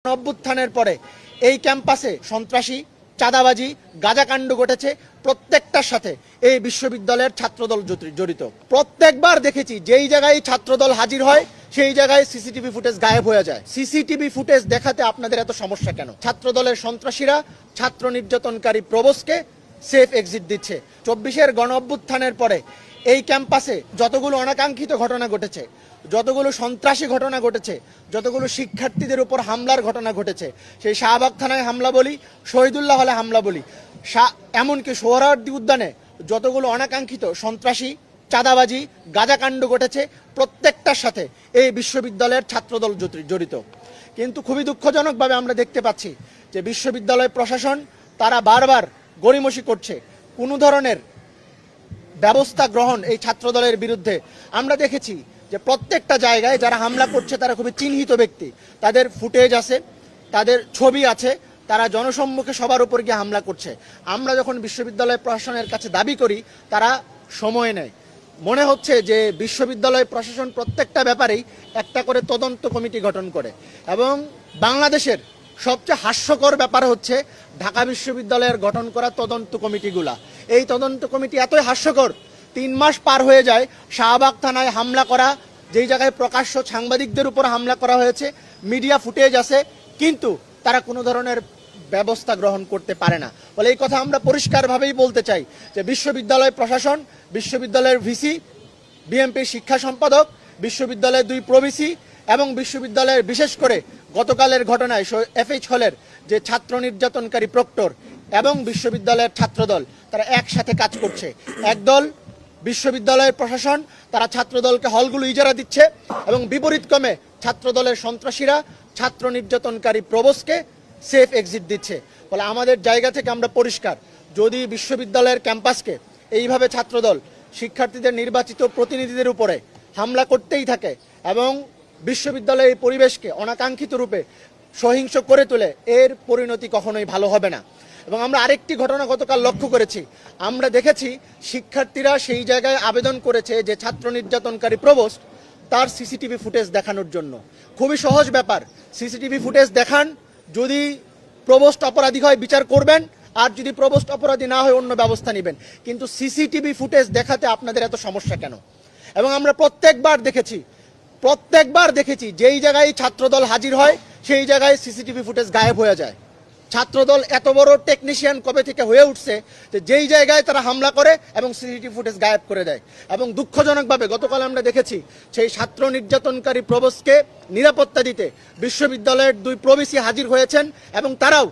অভ্যুত্থানের পরে এই ক্যাম্পাসে সন্ত্রাসী, চাঁদাবাজি, গাঁজাকাণ্ড ঘটেছে। প্রত্যেকটার সাথে এই বিশ্ববিদ্যালয়ের ছাত্রদল জড়িত। প্রত্যেকবার দেখেছি যেই জায়গায় ছাত্রদল হাজির হয় সেই জায়গায় সিসিটিভি ফুটেজ গায়েব হয়ে যায়। সিসিটিভি ফুটেজ দেখাতে আপনাদের এত সমস্যা কেন? ছাত্রদলের সন্ত্রাসীরা ছাত্র নির্যাতনকারী প্রবোসকে সেফ এক্সিট দিচ্ছে। 24-এর গণ অভ্যুত্থানের পরে এই ক্যাম্পাসে যতগুলো অনাকাঙ্ক্ষিত ঘটনা ঘটেছে, যতগুলো সন্ত্রাসী ঘটনা ঘটেছে, যতগুলো শিক্ষার্থীদের উপর হামলার ঘটনা ঘটেছে, সেই শাহবাগ থানায় হামলা বলি, শহীদুল্লাহ হলে হামলা বলি, এমনকি সোহরাওয়ার্দী উদ্যানে যতগুলো অনাকাঙ্ক্ষিত সন্ত্রাসী, চাঁদাবাজি, গাঁজাকাণ্ড ঘটেছে, প্রত্যেকটার সাথে এই বিশ্ববিদ্যালয়ের ছাত্রদল জড়িত। কিন্তু খুবই দুঃখজনকভাবে আমরা দেখতে পাচ্ছি যে বিশ্ববিদ্যালয় প্রশাসন তারা বারবার গড়িমসি করছে কোনো ধরনের ব্যবস্থা গ্রহণ এই ছাত্রদলের বিরুদ্ধে। আমরা দেখেছি যে প্রত্যেকটা জায়গায় যারা হামলা করছে তারা খুবই চিহ্নিত ব্যক্তি, তাদের ফুটেজ আছে, তাদের ছবি আছে, তারা জনসম্মুখে সবার উপর গিয়ে হামলা করছে। আমরা যখন বিশ্ববিদ্যালয় প্রশাসনের কাছে দাবি করি তারা সময় নেয়। মনে হচ্ছে যে বিশ্ববিদ্যালয় প্রশাসন প্রত্যেকটা ব্যাপারেই একটা করে তদন্ত কমিটি গঠন করে। এবং বাংলাদেশের সবচেয়ে হাস্যকর ব্যাপার হচ্ছে ঢাকা বিশ্ববিদ্যালয়ের গঠন করা তদন্ত কমিটিগুলা। এই তদন্ত কমিটি এতই হাস্যকর, 3 মাস পার হয়ে যায়, শাহবাগ থানায় হামলা করা, যেই জায়গায় প্রকাশ্য সাংবাদিকদের উপর হামলা করা হয়েছে, মিডিয়া ফুটেজ আছে, কিন্তু তারা কোনো ধরনের ব্যবস্থা গ্রহণ করতে পারে না। বলে এই কথা আমরা পরিষ্কারভাবেই বলতে চাই যে বিশ্ববিদ্যালয় প্রশাসন, বিশ্ববিদ্যালয়ের ভিসি, বিএমপির শিক্ষা সম্পাদক, বিশ্ববিদ্যালয়ের 2 প্রভিসি এবং বিশ্ববিদ্যালয়ের বিশেষ করে গতকালের ঘটনায় এফএইচ হলের যে ছাত্র নির্যাতনকারী প্রক্টর এবং বিশ্ববিদ্যালয়ের ছাত্রদল তারা একসাথে কাজ করছে। একদল বিশ্ববিদ্যালয়ের প্রশাসন তারা ছাত্রদলকে হলগুলো ইজারা দিচ্ছে এবং বিপরীতক্রমে ছাত্রদলের সন্ত্রাসীরা ছাত্র নির্যাতনকারী প্রবোসকে সেফ এক্সিট দিচ্ছে। ফলে আমাদের জায়গা থেকে আমরা পরিষ্কার, যদি বিশ্ববিদ্যালয়ের ক্যাম্পাসকে এইভাবে ছাত্রদল শিক্ষার্থীদের নির্বাচিত প্রতিনিধিদের উপরে হামলা করতেই থাকে এবং বিশ্ববিদ্যালয়ের পরিবেশকে অনাকাঙ্ক্ষিত রূপে সহিংস করে তোলে, এর পরিণতি কখনোই ভালো হবে না। এবং আমরা আরেকটি ঘটনা গতকাল লক্ষ্য করেছি, আমরা দেখেছি শিক্ষার্থীরা সেই জায়গায় আবেদন করেছে যে ছাত্র নির্যাতনকারী প্রভোস্ট তার সিসিটিভি ফুটেজ দেখানোর জন্য। খুবই সহজ ব্যাপার, সিসিটিভি ফুটেজ দেখান, যদি প্রভোস্ট অপরাধী হয় বিচার করবেন, আর যদি প্রভোস্ট অপরাধী না হয় অন্য ব্যবস্থা নেবেন। কিন্তু সিসিটিভি ফুটেজ দেখাতে আপনাদের এত সমস্যা কেন? এবং আমরা প্রত্যেকবার দেখেছি যেই জায়গায় ছাত্রদল হাজির হয় সেই জায়গায় সিসিটিভি ফুটেজ গায়েব হয়ে যায়। ছাত্রদল এত বড় টেকনিশিয়ান কবে থেকে হয়ে উঠছে যে যেই জায়গায় তারা হামলা করে এবং সিসিটিভি ফুটেজ গায়েব করে দেয়। এবং দুঃখজনকভাবে গতকাল আমরা দেখেছি সেই ছাত্র নির্যাতনকারী প্রবোসকে নিরাপত্তা দিতে বিশ্ববিদ্যালয়ের 2 প্রভিসি হাজির হয়েছেন এবং তারাও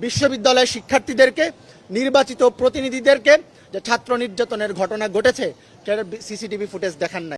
বিশ্ববিদ্যালয়ের শিক্ষার্থীদেরকে, নির্বাচিত প্রতিনিধিদেরকে যে ছাত্র নির্যাতনের ঘটনা ঘটেছে সেটার সিসিটিভি ফুটেজ দেখান নাই।